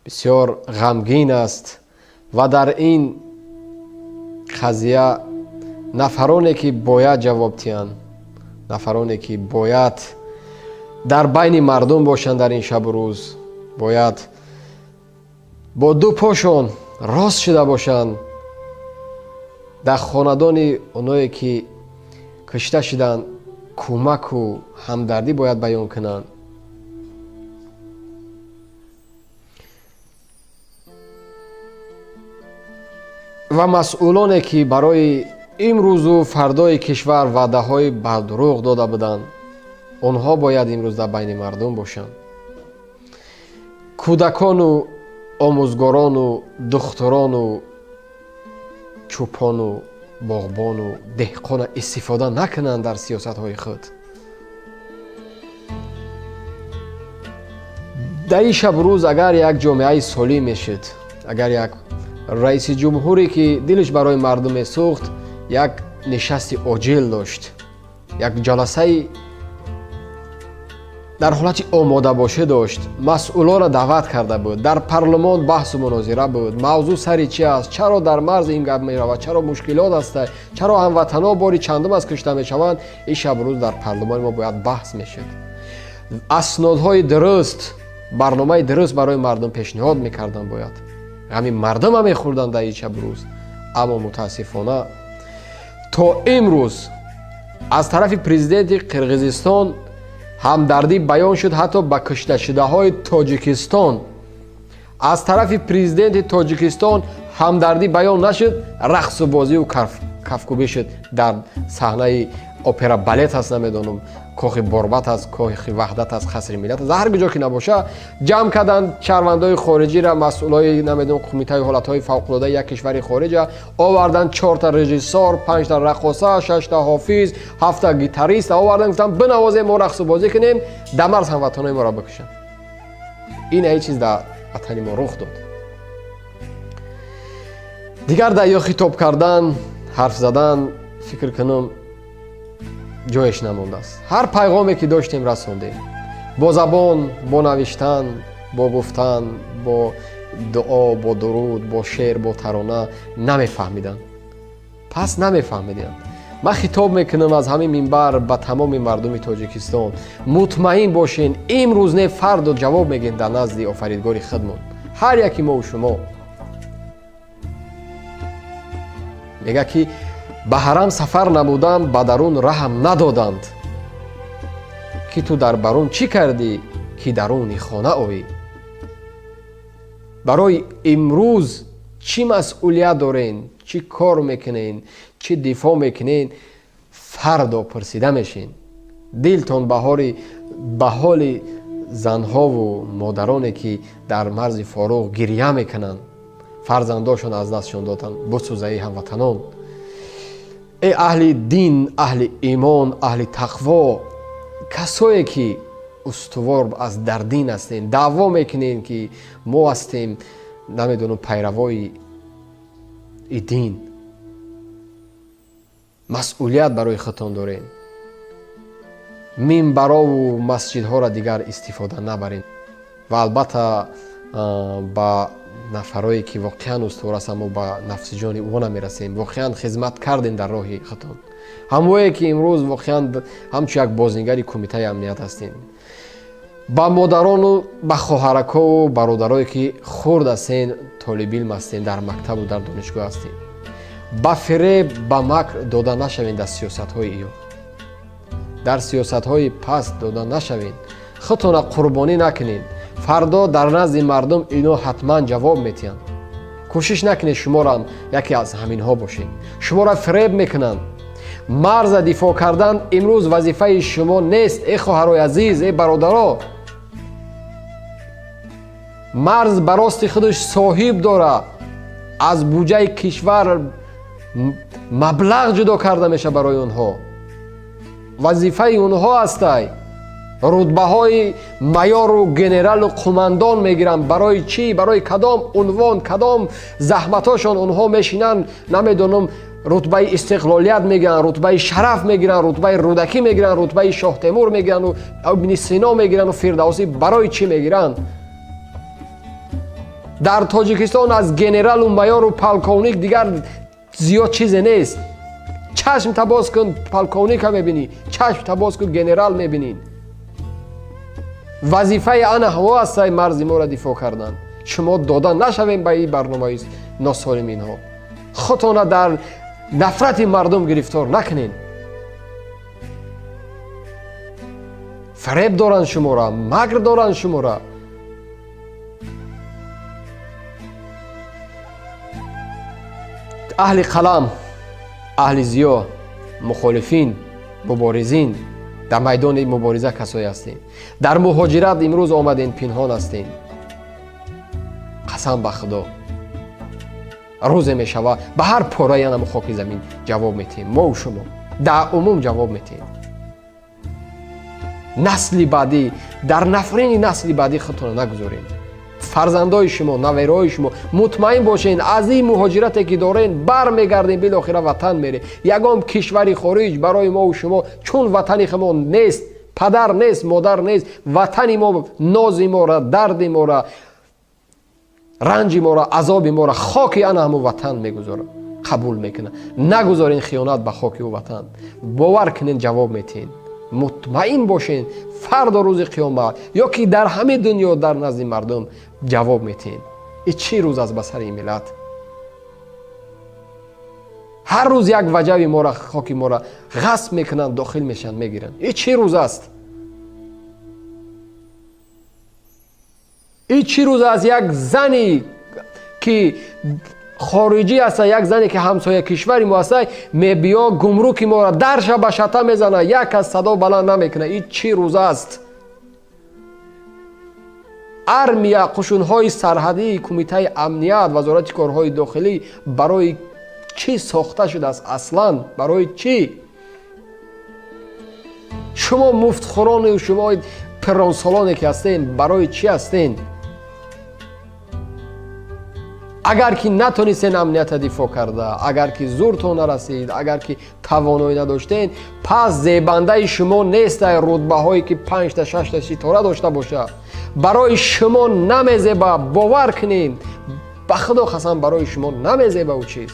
بسیار غمگین است و در این قضیه نفرانی که باید جواب تیان، نفرانی که باید در بین مردم باشند در این شب و روز، باید با دو پاشون راست شده باشند در خاندان اونایی که کشته شدند کمک و همدردی باید بیان کنند. و مسئولانی که برای امروز و فردای کشور وعده های بدروغ داده بودند، آنها باید امروز در بین مردم باشند. کودکان و آموزگاران و دختران و چوپان و باغبان و دهقان استفاده نکنند در سیاست های خود. در این شب روز اگر یک جامعه سالم میشد، اگر یک رئیس جمهوری که دلش برای مردم سوخت یک نشست عاجل داشت، یک جلسه در حالت آماده باشه داشت، مسئولان را دعوت کرده بود، در پارلمان بحث و مناظره بود، موضوع سری چی است، چرا در مرز این گپ میرود، چرا مشکلات است، چرا هموطنان باری چندم از کشته میشوند، این شب روز در پارلمان ما باید بحث میشد. اسنادهای درست، برنامه درست برای مردم پیشنهاد میکردن، باید همین مردم هم میخوردن در این شب روز. اما متاسفانه تا امروز از طرف پرزیدنت قرقیزستان همدردی بیان شد، حتی با کشته شده های تاجیکستان. از طرف پرزیدنت تاجیکستان همدردی بیان نشد، رقص و بازی و کفکوبی شد در صحنه اپرا بالت هست، نمیدونم کاخ باربت هست، کاخ وحدت هست، قصر ملت هست، هر کجا که نباشه جمع کردن شهروندای خارجی را، مسئولای نمیدونم کمیته حالتهای فوق العاده یک کشور خارج آوردن، 4 تا رژیسور، 5 تا رقاصه، 6 تا حافظ، 7 تا گیتاریست آوردن، گفتن بنوازیم ما رقص و بازی کنیم، دمرز هموطنای ما را بکشن. این ای چیز در وطن ما رخ داد. دیگر در یا خطاب کردن، حرف زدن فکر کنم جایش نمونده است. هر پیغامی که داشتیم رسوندیم، با زبان، با نوشتن، با گفتن، با دعا، با درود، با شعر، با ترانه نمیفهمیدن. پس نمیفهمیدن. من خطاب میکنم از همین منبر به تمام مردم تاجیکستان، مطمئن باشین امروز نه فردا جواب میگین در نزد آفریدگار خودمون. هر یکی ما و شما میگه که به حرم سفر نمودم به درون رحم ندادند، که تو در برون چی کردی که درون خانه آیی. برای امروز چی مسئولیت دارین، چی کار میکنین، چی دفاع میکنین، فردا پرسیده میشین. دلتون به حال زنها و مادرانی که در مرز فاروق گریه میکنن، فرزنداشون از دستشون دادن، بسوزه هموطنان. ای اهل دین، اهل ایمان، اهل تقوا، کسایی که استوار از در دین هستین، دعوا میکنین که ما هستیم نمیدونم پیروای دین، مسئولیت برای خودتان دارین. منبرها و مسجدها را دیگر استفاده نبرین. و البته با نفرایی که واقعا استوار هستن، ما با نفس جان او نمیرسیم. واقعا خدمت کردین در راه خودتان. هموایی که امروز واقعا همچون یک بازنگری کمیته امنیت هستین، با مادران و با خواهرکا و برادرایی که خرد هستین، طالب علم هستین، در مکتب و در دانشگاه هستین، با فریب، با مکر داده نشوین در سیاست های ایو، در سیاست های پست داده نشوین. خودتان را قربانی نکنین. فردا در نزد مردم اینو حتما جواب میتین. کوشش نکنید شما را یکی از همین ها باشین. شما را فریب میکنن. مرز دفاع کردن امروز وظیفه شما نیست. ای خواهرای عزیز، ای برادرها، مرز براست خودش صاحب داره. از بودجه کشور مبلغ جدا کرده میشه برای اونها. وظیفه اونها هسته. رتبه های مایور و گنرال و قماندان میگیرن. برای چی؟ برای کدام عنوان، کدام زحمتاشون اونها میشینن، نمیدونم رتبه استقلالیت میگیرن، رتبه شرف میگیرن، رتبه رودکی میگیرن، رتبه شاه تیمور میگیرن و ابن سینا میگیرن و فردوسی. برای چی میگیرن؟ дар Тоҷикистон аз генералу майору полковник дигар зиёд чизе нест. чашм табоз кун, полковника мебинӣ, чашм табоз кун, генерал мебинӣ. вазифаи ана ҳаво астаи марзи моро дифоъ кардан. шумо дода нашавем ба ин барномаи носолиминҳо. худтона дар нафрати мардум гирифтор накунед. фареб доранд шуморо, макр доранд шуморо. аҳли қалам, аҳли зиё, мухолифин, муборизин, дар майдони мубориза касое ҳастед. дар муҳоҷират имрӯз омаден, пинҳон ҳастед. қасам ба худо, рӯзе мешава ба ҳар пораи ана хоки замин ҷавоб метиҳем. мо шумо дар умум ҷавоб метиҳем. насли баъдӣ, дар нафрини насли баъдӣ худтона нагузоред. фарзандои шумо, наверои шумо мутмаин бошед, аз ин муҳоҷирате ки доред бармегардем, билохира ватан мере. ягон кишвари хориҷ барои мо шумо чун ватани хумо нест, падар нест, модар нест. ватани мо нози мора, дарди мора, ранҷи мора, азоби мора хоки ана ҳамун ватан мегузора, қабул мекуна. нагузорен хиёнат ба хоки ӯ ватан. бовар кунед, ҷавоб метиҳед. мутмаин бошед, фардо рӯзи қиёмат ё ки дар ҳамаи дунё дар назди мардум ҷавоб метиҳед. и чӣ рӯз аст ба сари миллат? ҳар рӯз як ваҷаби мора, хоки мора ғасб мекунанд, дохил мешанд, мегиранд. и чӣ рӯз аст? и чӣ рӯз аст як зани ки хориҷӣ аста, як зане ки ҳамсоя кишвари мо аста, мебиё гумруки мора дарша ба шата мезана, як аз садо баланд намекуна. и чӣ рӯз аст? армия, қушунҳои сарҳадӣ, кумитаи амният, вазорати корҳои дохилӣ барои чӣ сохта шудааст аслан? барои чӣ? шумо муфтхӯрону шумо пиронсолоне ки ҳастен, барои чӣ ҳастен? агар ки натонистен амнията дифоъ карда, агар ки зӯртон нарасид, агар ки тавоноӣ надоштен, пас зебандаи шумо нестай рутбаҳое ки 5-та 6-та ситора дошта боша. барои шумо намезеба, бовар кунед. ба худо қасам, барои шумо намезеба ӯ чиз.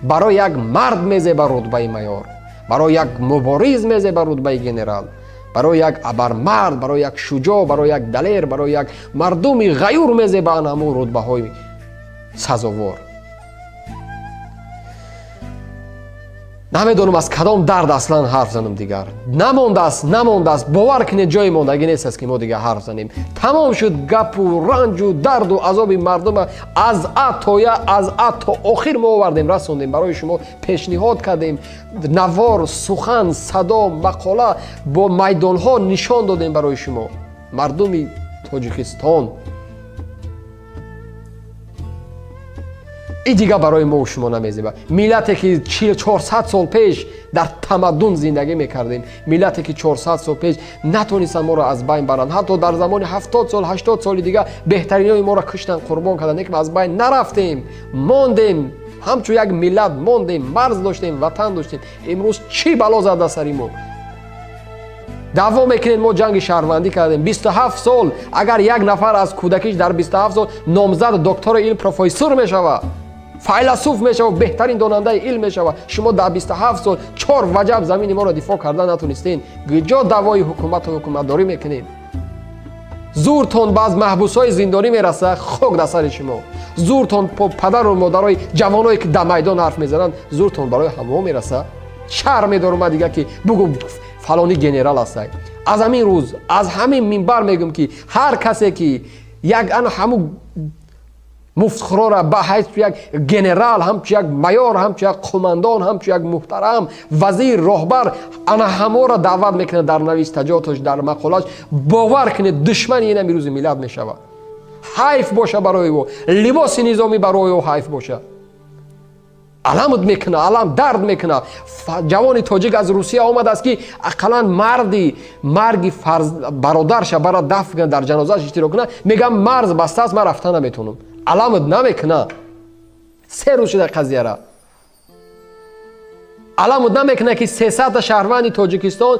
барои як мард мезеба рутбаи майор, барои як мубориз мезеба рутбаи генерал, барои як абармард, барои як шуҷоъ, барои як далер, барои як мардуми ғаюр мезеба ҳамун рутбаҳои сазовор. намедонам аз кадом дард аслан ҳарф занам дигар. намондааст. бовар кунед, ҷои мондагӣ нест аст ки мо дигар ҳарф занем. тамом шуд гапу ранҷу дарду азоби мардума аз а то я, аз а то охир мо овардем, расондем, барои шумо пешниҳод кардем. навор, сухан, садо, мақола бо майдонҳо нишон додем барои шумо. мардуми Тоҷикистон, и дигар барои мо шумо намезеба. миллате ки 400 сол пеш дар тамаддун зиндагӣ мекардем, миллате ки 400 сол пеш натонистанд моро аз байн баранд. ҳатто дар замони 70 сол 80 соли дигар беҳтаринои моро куштанд, қурбон карданд, лекин аз байн нарафтем, мондем. ҳамчун як миллат мондем, марз доштем, ватан доштем. имрӯз чӣ бало зада сари мо? даъво мекунед мо ҷанги шаҳрвандӣ кардем. 27 сол, агар як нафар аз кӯдакиш дар 27 сол номзад доктори илм, профессор мешава, файласуф мешава, беҳтарин донандаи илм мешава, шумо дар 27 сол 4 ваҷаб замини моро дифоъ кардан натонистен. гиҷо даъвои ҳукумату ҳукуматдорӣ мекунед. зӯртон баъз маҳбусҳои зиндонӣ мераса, хок дар сари шумо. зӯртон падару модарои ҷавоное ки дар майдон ҳарф мезананд, зӯртон барои ҳамо мераса. шарм медорам дигар ки бугу фалони генерал астай. аз ҳамин рӯз, аз ҳамин минбар мегӯям ки ҳар касе ки як ана ҳамун муфтхӯрора ба ҳайс як генерал, ҳамчу як майор, ҳамчу як қумандон, ҳамчу як муҳтарам вазир, роҳбар, ана ҳаморо даъват мекунад дар навистаҷоташ, дар мақолааш. бовар кунед, душмани ин амирӯзи миллат мешава. ҳайф боша барои ӯ, либоси низомӣ барои ӯ ҳайф боша. аламд мекуна, алам дард мекуна. ҷавони тоҷик аз русия омадааст ки ақаллан марги бародарша бара дафн дар ҷанозааш иштирок кунад, мегам марз бастааст, ман рафта наметонам. аламд намекуна. се рӯз шуда қазияра. علامت نمیکنه که 300 شهروند تاجیکستان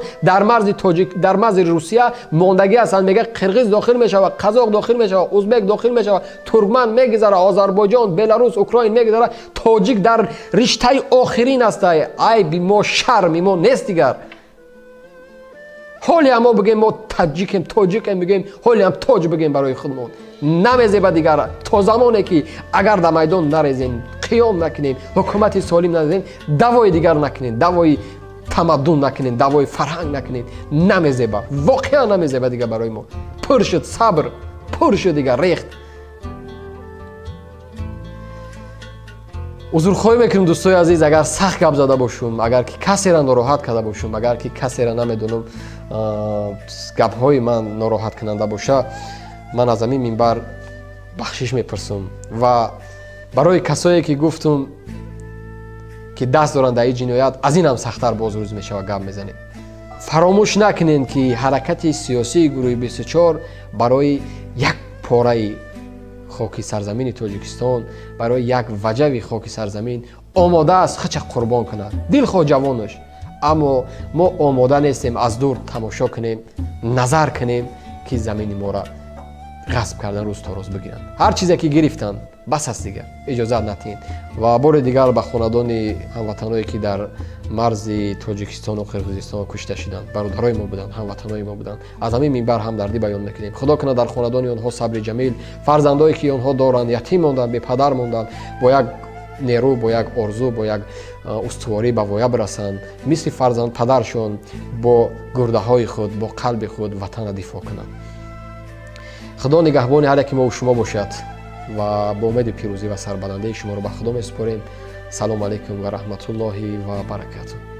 در مرز روسیه ماندگی هستند. میگه قرغیز داخل میشه و قزاق داخل میشه و ازبک داخل میشه و ترکمن میگذره، آذربایجان، بلاروس، اوکراین میگذره، تاجیک در رشته آخرین است. ای بی ما شرم ما نیست دیگر. حالی هم ما بگیم ما تاجیکیم بگیم، حالی هم تاج بگیم برای خودمون. نمیزه دیگر. تا زمانی که اگر در میدان نریزیم، قیام نکنیم، حکومت سالم نداریم، دوای دیگر نکنیم، دوای تمدن نکنیم، دوای فرهنگ نکنیم، نمیزه. واقعا نمیزه دیگر برای ما. پر شد صبر، پر شد دیگر ریخت. عذرخواهی میکنم دوستای عزیز اگر سخت گپ زده باشم، اگر که کسی را ناراحت کرده باشم، اگر که کسی را نمیدونم گپ های من ناراحت کننده باشه، من از همین منبر بخشش میپرسم. و برای کسایی که گفتم که دست دارن در این جنایت، از این هم سخت‌تر باز روز میشه و گپ میزنید. فراموش نکنین که حرکت سیاسی گروه 24 برای یک پاره خاک سرزمین تاجیکستان، برای یک وجب خاک سرزمین آماده است خچ قربان کنه، دلخواه جوانش. اما ما آماده نیستیم از دور تماشا کنیم، نظر کنیم که زمین ما را غصب کردن، روز تا روز بگیرن. هر چیزی که گرفتن بس است دیگه، اجازه ندین. و بار دیگر به خاندان هموطنایی که در مرز تاجیکستان و قرغیزستان کشته شدند، برادرای ما بودند، هموطنای ما بودند، از همین منبر همدردی بیان میکنیم. خدا کنه در خاندان آنها صبر جمیل، فرزندایی که آنها دارند یتیم ماندند، بی پدر ماندند، با یک نیرو، با یک آرزو، با یک استواری به وایه برسند، مثل فرزند پدرشون با گرده های خود، با قلب خود وطن دفاع کنند. خدا نگهبان هر یک ما و شما باشد و با امید پیروزی و سربلندی شما رو به خدا میسپاریم. سلام علیکم و رحمت الله و برکاته.